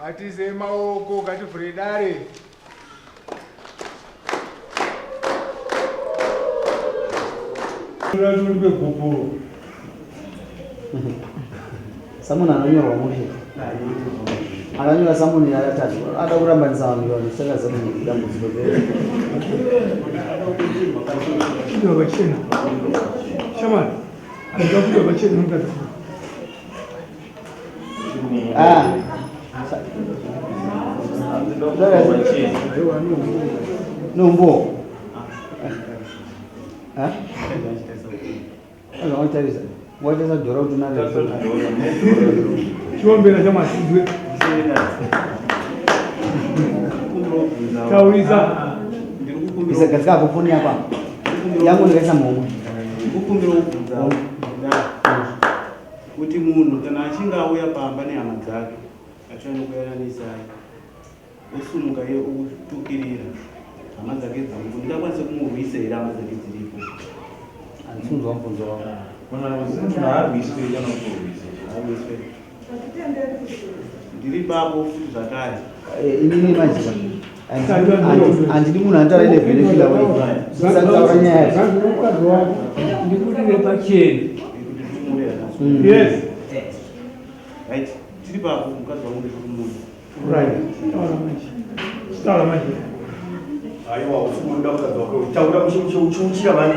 Atize maoko kativhure dare. Turibe gupu. Samuna ananyorwa muri. Ananyora samuni yaratatu. Ada kurambanisa vanhu vanhu saka samuni dambudziko rero. Ndio bachena. Shamani. Ndio bachena ngata. Numbo. Ano ontarisa. Wajeza dora utunale. Chiwombera chama sizwe. Kauliza. Bisa katika kufuni hapa. Yangu nikaisa Mungu. Kukumbira ubvunza kuti munhu kana achinga auya pamba nehama dzake achanokuyananisa osumuka iye otukirira hama dzake dzangu ndingakwanise kumurwisa here hama dzake dziripo Ansunzwa mfunzo wako. ndiri papo futi zvakare Inini majika. Andidi munhu antara ine vhenekila wewe. Sasa nyaya. Ndikudire pacheni. Yes. Right. Tiri papo mukadzi wangu ndikumunhu. Right. Stara maji. Aiwa ufunda mukadzi wako utaura muchiuchira mani.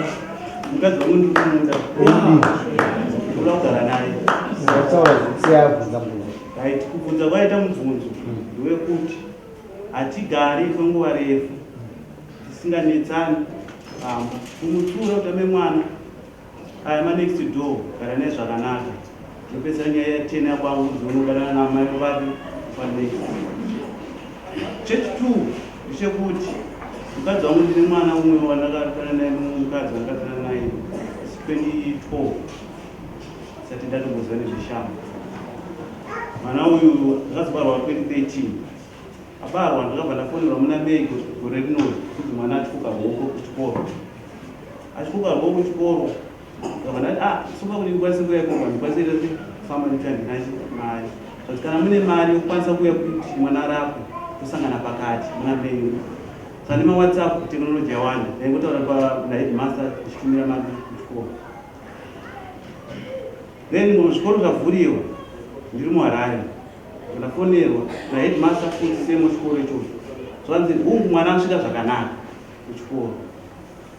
Mukadzi wangu ndikumunda. Unoda kugara naye. Sataura siyabvunza mubvunzo. Right. Kubvunza kwaita mubvunzo ndewekuti hatigari kwenguva refu tisinganetsani kumutsura utame mwana aima next door gara naye zvakanaka ndopedzera nyaya yatena kwangu dzinoganana namai vapi panext. Chechi2 ndechekuti mukadzi wangu ndine mwana umwe wandakatana naye mukadzi wandakatana naye 2012 sati ndatomboziva nezveshamba. Mwana uyu akazobarwa 2013 abarwa ndakabva ndafonera muna Mei gore rinori kuti mwana achifuka ruoko kuchikoro. Achifuka ruoko kuchikoro ndakabva ndati sunga kuti ndikwanise kuuya kumba ndikwanise kufamba ndichandinachi mari kuti kana mune mari yokukwanisa kuuya kuti mwana rapwe tosangana pakati muna Mei. Saka ndima WhatsApp tekinoloji yawanda ndaingotaura paheadmaster tichitumira mari kuchikoro. Then zvikoro zvavhuriwa ndiri muHarare ndafonerwa naheadmaster kuti muchikoro ichocho zvanzi hungu mwana asvika zvakanaka kuchikoro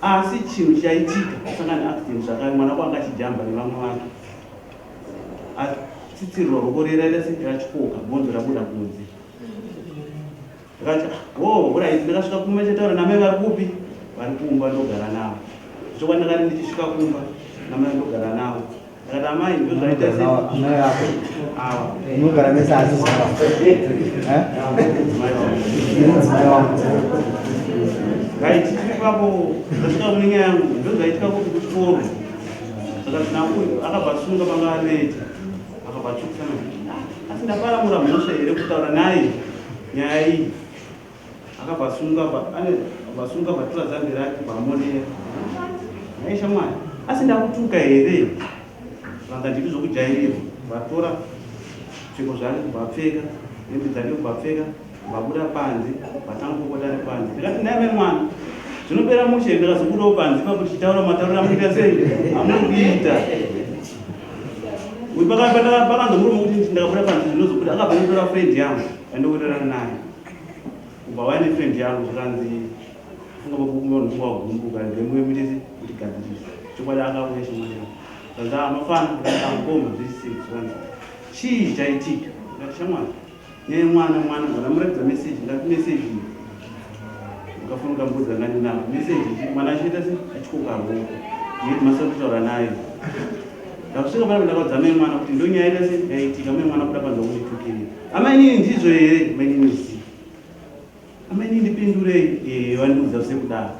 asi chinhu chaitika asangana accident zvakare mwana wanga achijamba nevamwe vake atsitsirirwa roko reraita serachikoka bhonzo rabuda kunze. Ndakati right ndakasvika kumba chataura namai vari kupi vari kumba ndogara navo zvichokwa ndakati ndichisvika kumba namai ndogara navo ndakati amai ndozvaita Amai yako. awa Unogara nesasi zvawa. right ipapo ndasvika kune nyaya yangu ndozvaitika kuti kuchikoro saka nakuyu akabva sunga panga arete akabva tsukisana asi ndaparamura mhosva here kutaura naye nyaya iyi akabva sunga bhatura zambi rake bvamonera naisha mwari asi ndakutuka here vanga ndiri zvokujairirwa vatora zvipfeko zvake kubvapfeka hembe dzake kubvapfeka vabuda panze vatanga kokota ari panze ndikati naime mwana zvinopera mushe ndakazobudawo panze ipapo tichitaura mataurira muita sei amukuita Pakandomurume kuti ndakabuda panzi ndinozobuda akabva notora friend yangu andowererana naye kubva waine friend yangu zvakanzi ungavagumbuka ngemuemutese kuti gadzirisa chokwadi akauya chimwana zvanzi amafana angoma zvisi zvanzi chii chaitika ngati shamwari nyaya mwana nganamuratidza meseji ngati meseji ukafuna ukambudza ngani navo meseji mwana achiita se achikokaroko ngeti masari kutaura naye ndakusvika pana ndakadzame mwana kuti ndonyaya ita se yaitika mune mwana kuda panza kunditukirira amainini ndizvo here mainini zivi amainini ndipindurei vandiudza sekudaro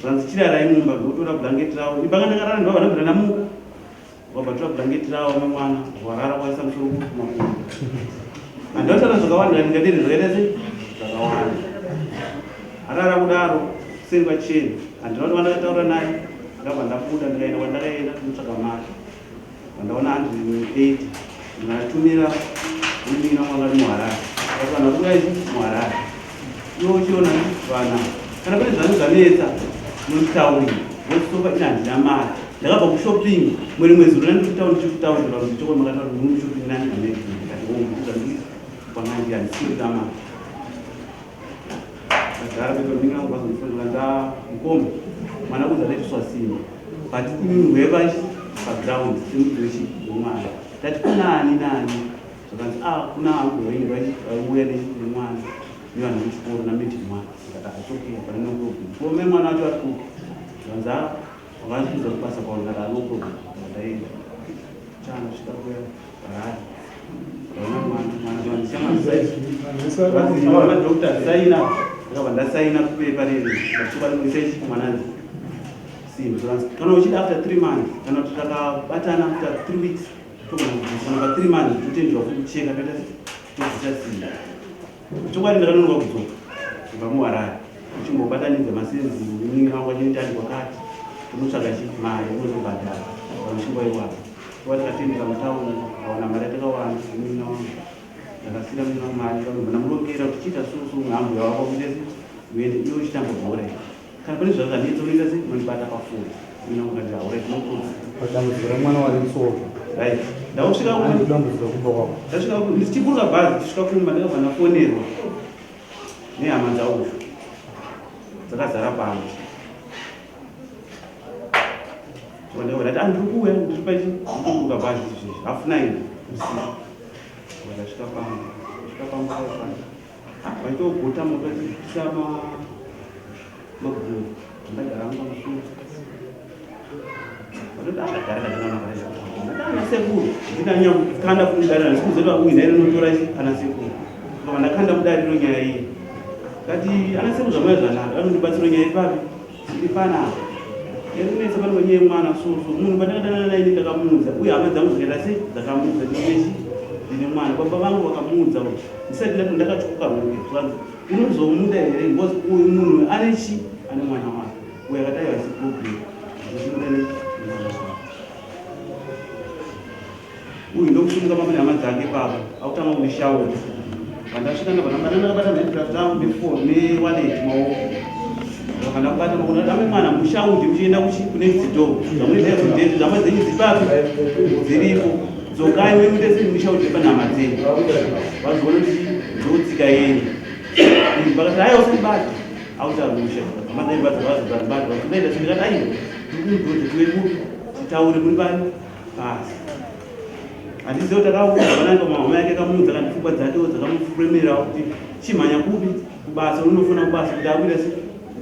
zvanzi chirarai mumba ndotora blanketi ravo ndipanga ndakarara ndibva vanobvira namuka wabvatora blanketi ravo memwana warara waisa musoro kumakumba handautaura zvakawanda ndingadiri zvakaita se zvakawanda arara kudaro kuseri kwacheni handina kuti vandakataura naye ndakabva ndabuda ndikaenda kwandakaenda kunotsvaga mari vandaona 180 ndinatumira kumina mwanga muharare vana kurai muharare iwo uchiona vana kana pane zvanhu zvanetsa nonditaurira vosoka ina handina mari ndakabva kushoping mweri mwezi runa ndikutaura ndichikutaurira kuti choko makataura kuti mushoping nani amekati omukudzandii kwanandi handisirida mari agara petoninga kubvazondifonera ndamukombe mwana kuzaretiswa simba but imihweva paground semudochi womwana tati kunani zvakanzi kuna hangu wainge vaiuya nemwana nevanhu vechikoro nameti mwana akatachokera pane noproblem kome mwana wacho atuka zvanzi vakandikuza kubasa kwaunaka anoproblem ataenda chanosvika kuya harari vaona mwana madokta saina ndakabva ndasaina kupepa reri achibarimurisechi mwananzi simba zvanzi kana uchida after 3 months kana kuti takabatana after 3 weeks togona pa 3 months totenderwa kucheka toita tozita simba chokwadi ndakanonoka kudzoka kubva muharare uchimbobatanidza masenzi muningi wangu achiendani kwakati unotsvaga mari unozobhadhara pamushingo iwapo chokwadi takatendera mutauni kawana mari yatakawanda muningi wangu ndakasira muningi mari kana murongera kuti chiita susu muhambo yawako kutese uende iwe uchitamba bhora kana pane zvazvanetsa unoita se unondibata pafoni inongaati haura tinokuza padambudziko remwana wari musoro right ndakusvika dambudziko kubva kwako ndasvika ndichiburuka bhazi ndisvika kumba ndakabva ndafonerwa nehama dzauzvo dzakazara pano ndakabva ndati andiri kuuya ndiri pachiburuka bhazi izvezvi hafu 9 usiku ndasvika pamba vaitogota mokatisa mabhuru ndagara pamusoro ana sekuru ndinanya kukanda kumudarira ndikuzoita uinaire notora ana sekuru kama ndakanda mudariro nyaya iyi kati ana sekuru zvamaya zvanaka anondibatsira nyaya ipapi iri panapa erinetsa pane kwenyaya mwana susu munhu pandakadana naine ndakamuudza uye hama dzangu dzikaita sei dzakamuudza ndinechi ndine mwana baba vangu vakamuudza ndisati ndati ndakatyuka runge zvanzi unozomuda here because uyu munhu ane chi ane mwana wake uye akataiwa seproblem uyu ndokusumuka pamene hama dzake papa akutanga kundishauta pandasvika ndakabata nedraft angu nefoni newallet maoko ndakandakubata maoko dame mwana mushauti muchienda kunext door zvamuneezvidezi zvama dzenyu dzipapi dziripo dzokai wemutese mushauti panhama dzenyu vazoona kuti ndodzika yenyu pakati haiwa usandibata autamusha amadaibata vazodaita sendikati aiwa ndikumugodzi kuwemupi titaure muri pano basi handizivo takauya vananga mahoma yake akamuudza kana pfungwa dzakewo dzakamufuremera kuti chimhanya kupi kubasa unofuna kubasa kuti akuita se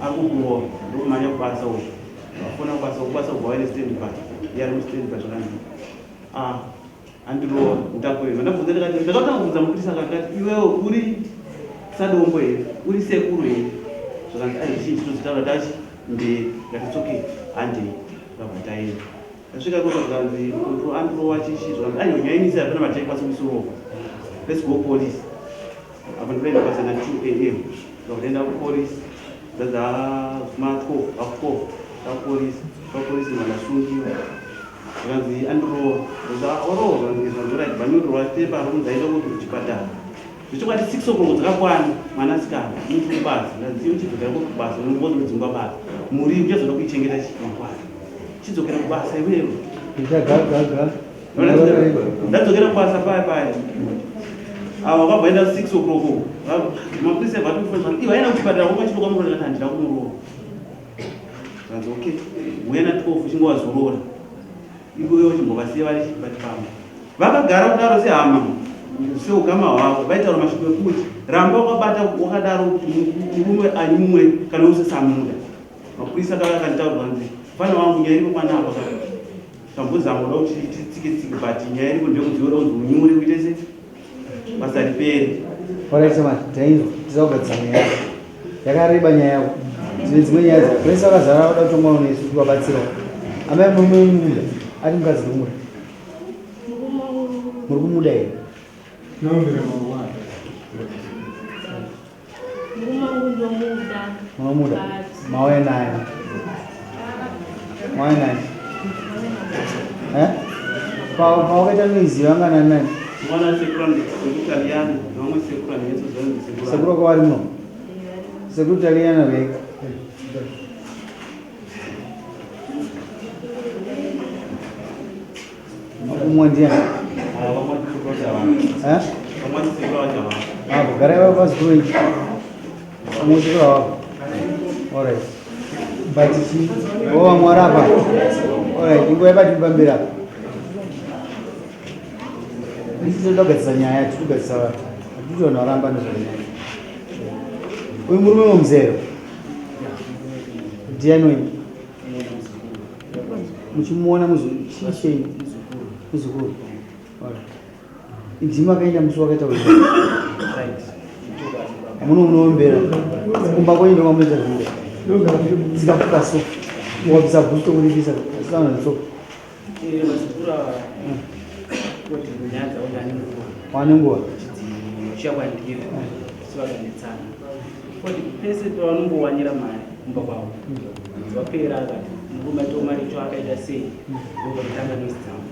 akukurowa ndokumhanya kubasa uko afuna kubasa ubva waine standby yari mustandby zvakanzi andirowa utakweva ndabvunza ndikati ndakatanga kubvunza mupurisa akati iwewo uri sadombo here uri sekuru here zvakanzi aizhinji tozitaura tachi mberi ngatitsoke handei vabvataenda ndasvika kokanzi muntu andirowa chichi zvakanzi anyonyainisa apana mataikwaso musorowa let's go police apa ndivaenda basa na 2 am ndakatoenda kupolice dzadza kuma-12 hafu 4 papolice mandasungiwa zvakanzi andirowa orowa zvanzorai vanyorwa pepa rokunzaita kuti kuchipatara zvichokwati 6 o'clock dzakakwana mwanasikana muntu kubasa ndazivi uchidzokera kubasa unombozinodzingwa basa muri uchazoda kuichengeta mangwana chidzokera kubasa iwewo ichagaga ndadzokera kubasa paya avo vakabvaenda 6 o'clock mapurisa vatofaa vaenda kuchipatara kwakachitoka murora kana handida kumurova vanzi okay uyana 12 chingowazorora ivoyo chimbovasiya vari chipatipamba vakagara kudaro sehama seugama hwavo vaitaura mashuku ekuti ramba wakabata wakadaro kuti murume anyumwe kana usesamuda mapurisa akanditaura vanzi fana wangu nyaya iripo panapa tambozangoda kuti titsike but nyaya iripo ndekudziora kunzi unyure kuite se basa ripere oraisema tizogadzana nyaya yakareba nyaya yako dzimwe nyaya dzapurisa akazara kuda kutomwana nesu tiwabatsira amai murume muda ati mukadzi nomuda muri kumuda here munomuda mawenai paukaita noiziva ngananani mwana sekura sekutaliana nomwe sekura neso zonke sekura kwavari muno sekutaliana veka umwe ndiani garai vavazikuru umwe sekura wako alright batichi vovamwari apa alright ingo yabatipambira apa titogadzisa nyaya titogadzisa vanhu hatitona varamba nezvanyaya uyu murume womuzero ndianoi muchimuona muchichei muzukuru indima akaenda musi wakaita uri muno munowombera kumba kwenyu ndomamunoita zvimwe dzikafuka so mukabvisa bhusto kurivisa asana nesoko wanenguva chiakwandira sivakanetsana koti pese pavanongowanira mari kumba kwavo vapera akati murume ato mari cho akaita sei ndokutanganisi dzavo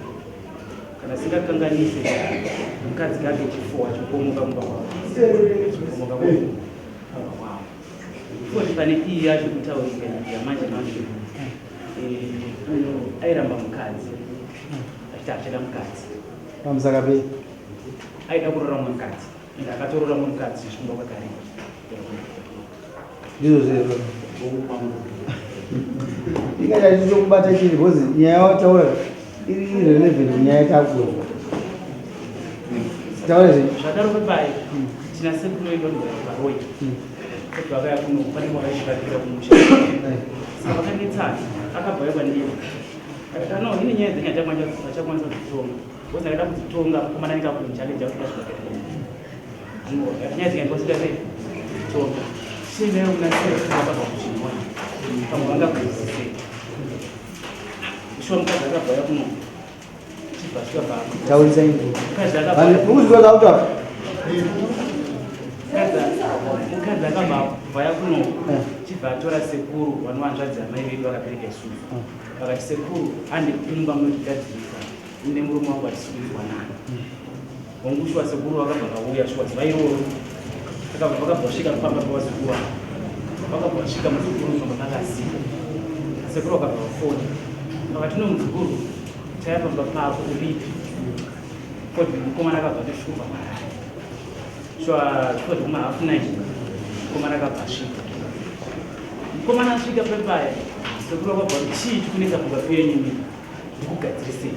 kana singakanganise mukadzi kake chifuwa chokomoka kumba kwavo chikomoka kwavo koti pane iyi yacho kutaurika yamanje manje airamba mukadzi achiti achida mukadzi pamusakape aida kurora mukadzi ende akatorora mukadzi zvichimba kwakareba ndizvo zvezvo ingaita tichokubata chiri bhozi nyaya wataura iri irrelevant nyaya yatakuwa taura zve zvadaro pepai tina sekuru vedu varoi kuti vakaya kuno pane mwakaishivakira kumusha saka vakanetsana akabva kwandiri akati no ine nyaya dzenye achakwanisa kudzitonga bhozi akaida kudzitonga komana nekakunchalenja kuti nyaya dzenye ndosika sei tonga chineyo unaseabva kuchimona pamwe vangakuisisei shuwa mukadzi akabvaya kuno chibva taurisaiukuzikozakuta mukadzi akabvaya kuno chibva atora sekuru vanowanzvadzi amai vedu vakabereka isusu vakati sekuru ande kumba munotidadzirisa ine murume wangu atisikuizwanana wangushuwa sekuru vakabva vauya shuwa zivairoro akabva vakabva vasvika pamba pavazukuru ava vakabva vasvika muzukuru zvamba vakasiya sekuru vakabva vafoni vakati no muzukuru taipamba pako uripi koti mukomana akabva atoshuva marari shuwa koti umwe hafu 9 mukomana akabva asvika mukomana asvika pepaya sekuru vakabva chii chikunetsa kubva penyu ndikugadzirisei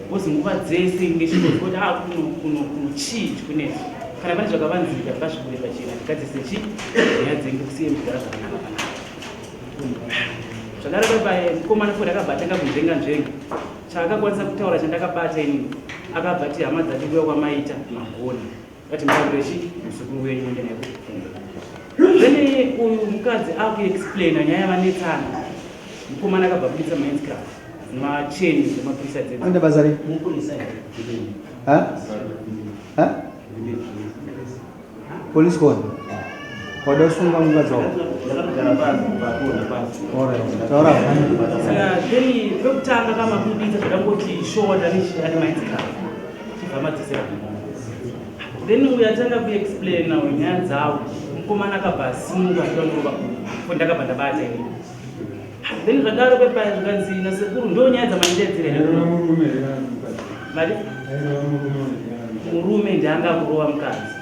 bozi nguva dzese ngechikoti kuti kuno chii chikunetsa kana pane zvakavanzika ngazvikure pachena ndikadzise chi nyaya dzengi kusiye mugara zvakanaka panaka zvakare pepai mukomana foti akabva tanga kunzvenga nzvenga chaakakwanisa kutaura chandakabata inini akabva ti hama dzati kuya kwamaita magoni ati mutaurirechi muzukuru wenyu ende naye kufunga then uyu mukadzi akuexplaina nyaya yavanetsana mukomana akabva kuditsa mainscraft nemacheni dzemapurisa dzedu anda basa ri police con wada usunga mukadzi wako taura then pekutanga kamabudisa zvakangoti shota nechari mainscraft chibva madzisera then uyu atanga kuexplaina nyaya dzavo mukomana akabva asimuka ndonova ndakabva ndabata ini then zvadaro pepaya zvikanzi nasekuru ndo nyaya dzamandidedzere mari murume ndianga kurova mukadzi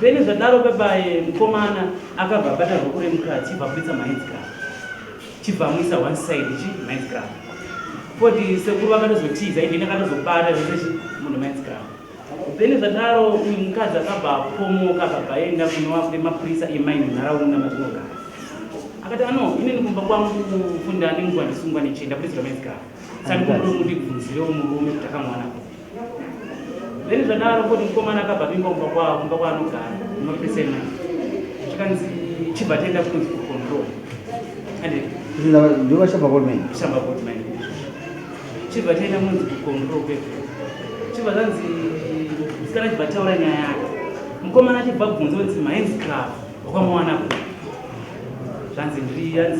pene zvadaro pepai mukomana akabva abata ruoko remukadzi chibva kuita maheadscrab chibva amuisa one side maheadscrab foti sekuru vakatozotiza indi ndakatozobata zvese munhu maheadscrab pene zvadaro uyu mukadzi akabva apomoka akabva aenda kunemapurisa emaini nharaunda matinogara akati ano inini kumba kwangu kufunda nenguva ndisungwa nechienda purisirwa maheadscrab sandikumbiro ndibvunzirewo murume kuti akamwana then zvadaro kuti mukomana akabva kuimba kumba kwaanogara nemapurisa emaini zvakanzi chibva taenda kunzi kucontrol ndiva shamba goldman chibva taenda kunzi kucontrol pepe chibva zvanzi musikana chibva taura nyaya yake mukomana achibva kubvunza kunzi maheadscrab wakwamawana kuti zvanzi village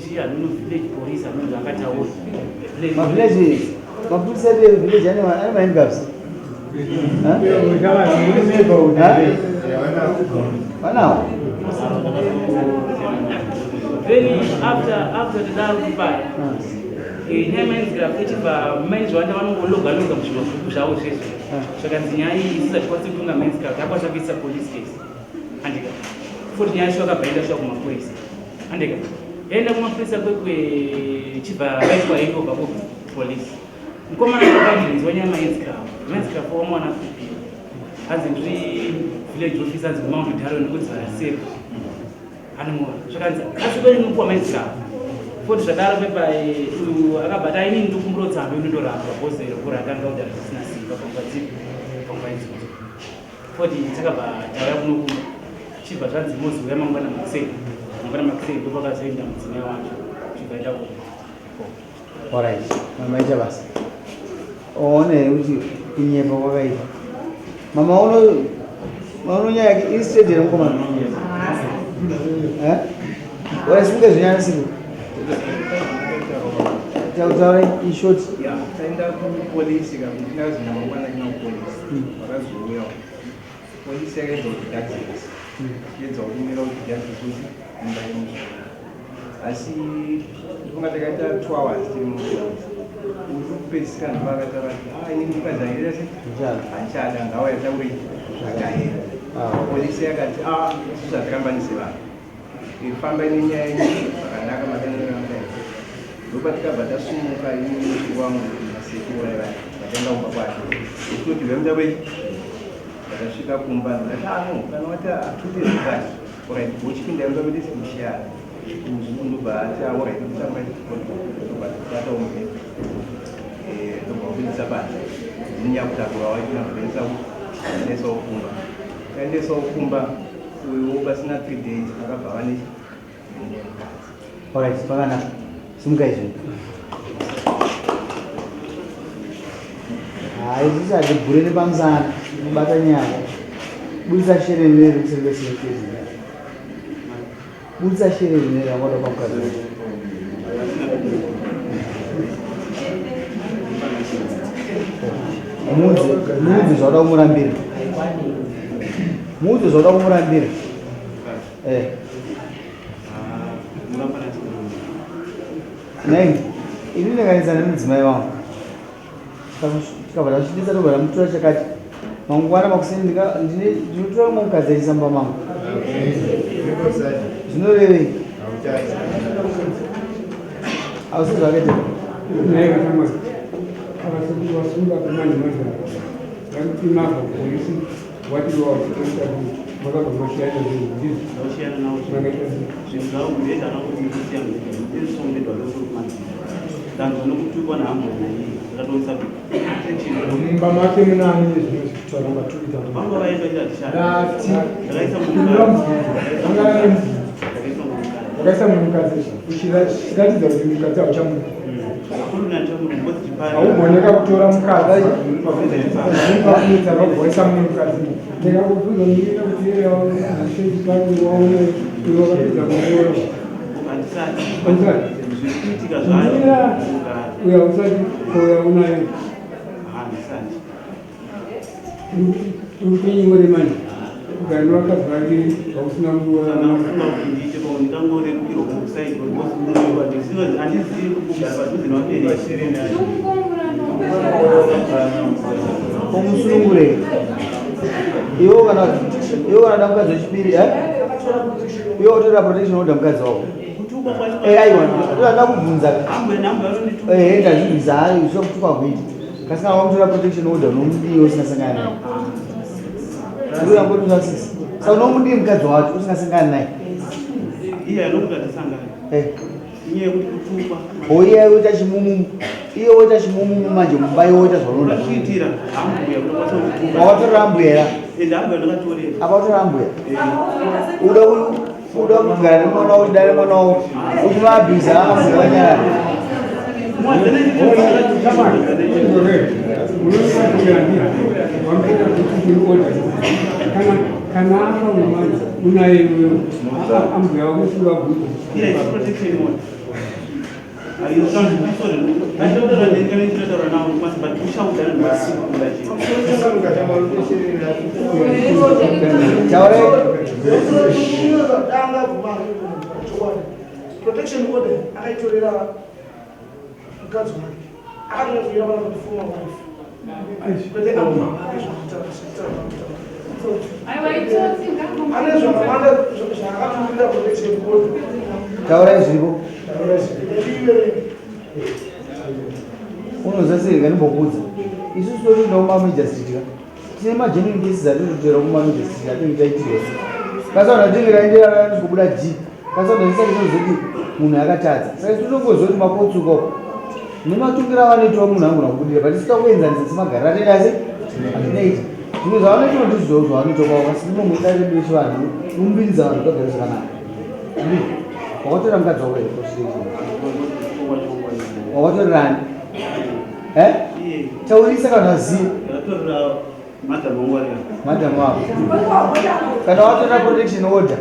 chi anono village police anono akataura mapurisa village ane mahandcuffs vanawo then after tadaro kupaya nemaheadscrab ichibva mai zvawanda vanongologa muzvimabhuku zvavo zvesvo zvakanzi nyaya iyi isati kwasi kutunga maheadscrab yakwanisa kuisa police case andika futi nyaya yacho akabva enda sva kumapurisa andika yaenda kumapurisa chibva vaitwa handova kupolisi mukomana akabvinzwa nyaya maheadscrab wamwana kupiwa hanzi ndiri village office anzi kumaundi dharo nekudzara sepa anomora zvakanzi asi kweninopuwa maheadscrab futi zvadaro pepa uyu akabata ainini ndikumbiro tsambe inondorapwa bhozero kuri akanga udara zvisina simba pangwaidzodzo futi takabva tauya kunokumba chibva zvanzi moziuya mangwana makusei ndopakazoenda mudzimai wacho chibva enda alright maita basa one kuti kunyepa kwakaita mama maunonyaya yake instead mukomana waisunga zvinyanya siku tautaura in short taenda kupolisi kakutinazvinamangwana ina kupolisi vakazouya polisi yakaedza kuti taxis yedza kurimira kuti taxis imba yemusha asi ndifunga takaita 2 hours tiri mupolisi kupedzisira ndovakataura kuti ini mukadzi airese achada ngauya tauri zvakaera polisi yakati zvatakambandise vanhu ifamba nenyaya yenyu zvakanaka makaniraamai ndopatikabva tasumuka ini wangu nasekura vataenda kumba kwacho kuti vemuda wei vakasvika kumba ndikati kana wati atutezikati orit wochipinda yemba vedisi mushara ndobva ati orit ndobva tataumbe ndobva kupindisa basa ndinyakutakura wainabvisa aendesawo kumba aendesawo kumba uyo pasina 3 days akabva vane alright pakanaka simuka izvi hai zvisati bhure nepamusana nobata nyaya budisa shere rineri kuservesinekezi budisa shere rineri angada pamukadzi muudzi zvauda kumurambira muudzi zvauda kumurambira nai ini ndakanisa nemudzimai wangu tikabva tasvitisa tobva tamutora chakati mangwana makuseni ndinotora kumwe mukadzi achisamba mangu zvinorevei ausi zvakaita avasunga kumani mazva vakupimabva polisi wati makabva mashiyana mumba make munani zvinozvitaura matuitavakaisa munhukadzi uchiratidza kuti mukadzi hauchamunhu haugoneka kutora mukadzi vakuisa munhukadzi ndikakubvunza kuti waoneiwakapedza kuona uya usati koya unayo ukinyingore mani ukaenda vakadzi vake vausina Omusulungule. Iwo kana damkazi wechipiri iwo otora protection order mkazi wako. Aiwa ndoda kubvunza. Ndazvibvisa hayi zvokutuka kuita. Kasina wamutora protection order unomudiwa usingasangana naye. Ndikuya ngoti zvasisi. Saka unomudiwa mukadzi wacho usingasangana naye. Iye anokutadzisangana. Iye kuti kutupa. Oiye oita chimumu. Iye oita chimumu manje mubai oita zvaunonda. Kuitira ambuya kuti kutupa. Wakatora ambuya. Ambuya ndakatorera. Apatora ambuya. Uda kugara nemwana wawo dare mwana wawo uchivabvisa ambuya vanyara. Kana apa unaye ambuya wako sivabvuta. Protection order, akaitorera mukadzi wake akatozoira vana kufuma wife kwete amuna ane zvakawanda zvakatumira protection order. Taurai zviripo. Unozasirika ndimbokudza. Isusu tori ndomamejasitika. Tine magenuine cases atinotora kumamejasitika atinotaitirwa. Kasaona tinge raenderana ndikubuda G. Kasaona ndisakizoti munhu akatadza. Saka tinongozoti makotsuka nematungira vanoitwa munhu angona kubudira but tisikakuenzanisa semagariro atenda asi atinoita. Zvimwe zvavanoita ndizvo zvavanoita kwavo asi ndimomuitaredesha vanhu nomubiridza vanhu togara zvakanaka. Wakatora mukadzi wako here wakatorerani? Taurisa kana waziva madamu wako. Kana watora protection order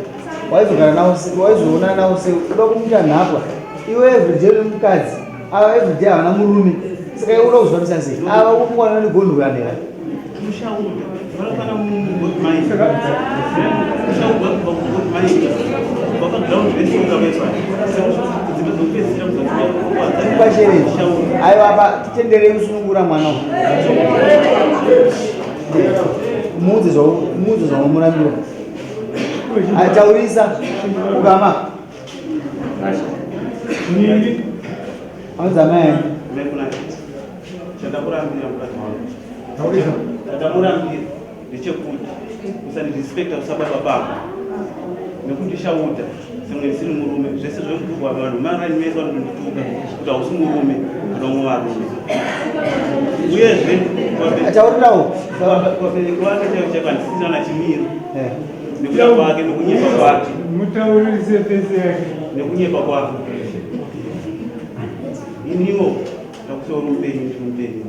waizogara nawo waizoona nawo sei uda kumuita nhapwa iwe everyday uri mukadzi ava everyday havana murume saka iwe uda kuzvamisa sei ava umwana negonhu kuyanera kupashereji aiva titenderei musunungura mwana muudze zvaunomuramira ataurisa ukama audzamai chandakurambira mukadzi wangu chandamurambira ndechekuti usandirespekta usababa baba nekuti shauta semwe ndisiri murume zvese zvekutukwa vanhu marani mese vanondituka kuti hausi murume unomwe varume uyezve ataurirawo vabereki vake chaiva ndisina nachimiro nekuda kwake nekunyepa kwake Mutaurise pese yake nekunyepa kwake iniwo takusora upenyu ndi upenyu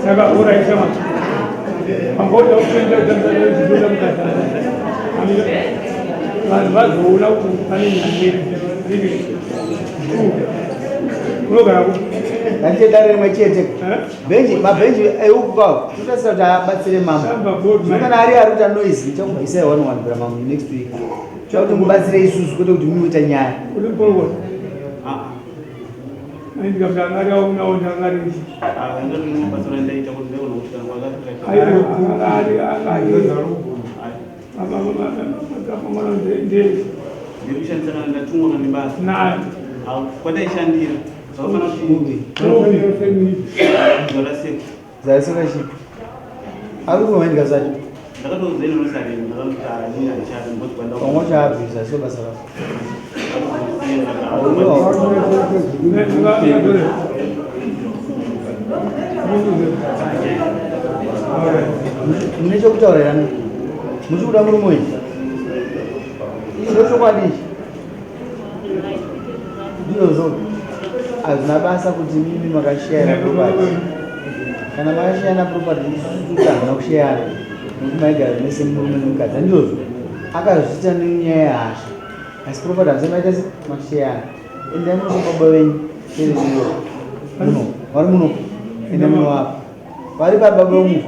saka uraisema amboda kupenda Tanzania zikuza mkata vanhu vazoona kuti pane nyanyeri unogara ngatiedare rimwe chete mabhenji euku kwavo totasira kuti abatsire mama kana ari arikuita noise ndichakubvisai 1 grama next week chakuti mubatsire isusu kwete kuti muita nyaya ndikushandisana ndatumwa nebasa kwataishandira zvafana zariseka chipi ari kumaindika zacho ndakatozeni nosaleni ndakamutaranyina ndishati ngotikwanda pamwe chaabvisa sio basa rako mune chokutaurira muchikuda muri mwenyu ndochokwadichi ndizvo hazvina basa kuti mimi makashayana property kana makashayana property isusu hazvina kushayana nokuti maigara mese murume nemukadzi ndizvozvo akazviita nenyaya yehasha asi property hazina maita se makashayana endai muno baba venyu chereziro muno vari muno enda muno apa vari pababa umu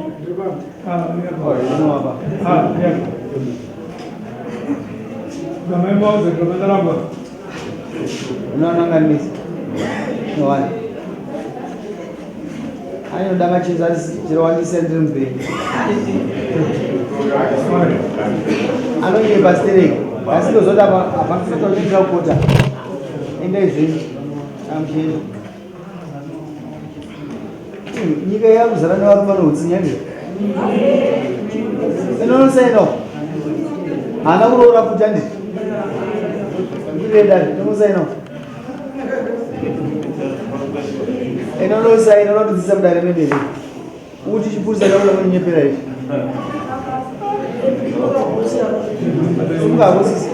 muno apa Gamai mau zagrabanda lamba. unananganisa nowani anoda machezasi chero wandisendiri mberi anonyere pastereki asi ndozoti apakufeta kuchiitira kukota enda izveni amuchendo nyika yakuzara nevarume noutsinyange inonosaino hana kuroora kuti anditi ndidedani inonosaino inonosa inonotidzisa mudare medere kuti chipurisa chakuda kunyepera izvi ungakusisi